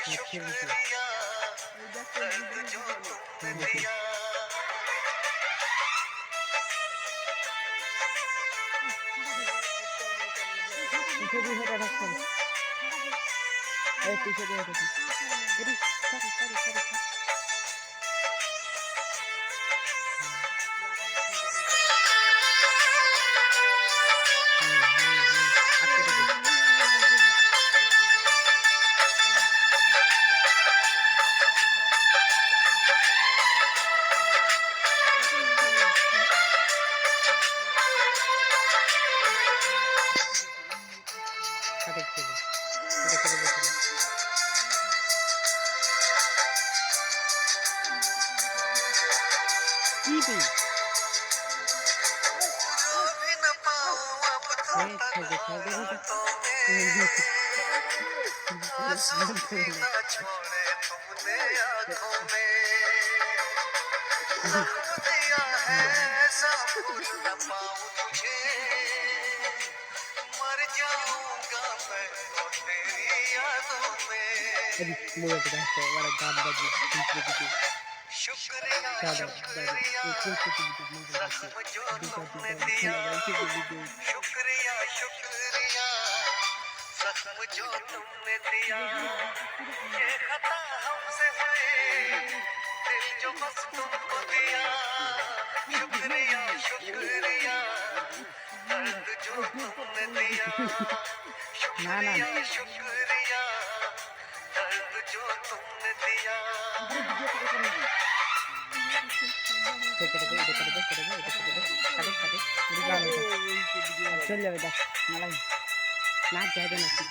शुक्रिया दर्द जो तुमने दिया पीछे भी है रास्ता ए पीछे भी है सॉरी सॉरी सॉरी भी न पाऊं अब तो रातों में आंसू भी न छोड़े तुमने आंखों में जख्म दिया है ऐसा भूल न पाऊं तुझे मर जाऊंगा मैं तो तेरी यादों में शुक्रिया शुक्रिया जख्म जो तुमने दिया शुक्रिया शुक्रिया जख्म जो तुमने दिया ये खता हमसे हुई दिल जो बस तुमको दिया शुक्रिया शुक्रिया दर्द जो तुमने दिया शुक्रिया शुक्रिया दर्द जो तुमने दिया चल जावे ना जाए ना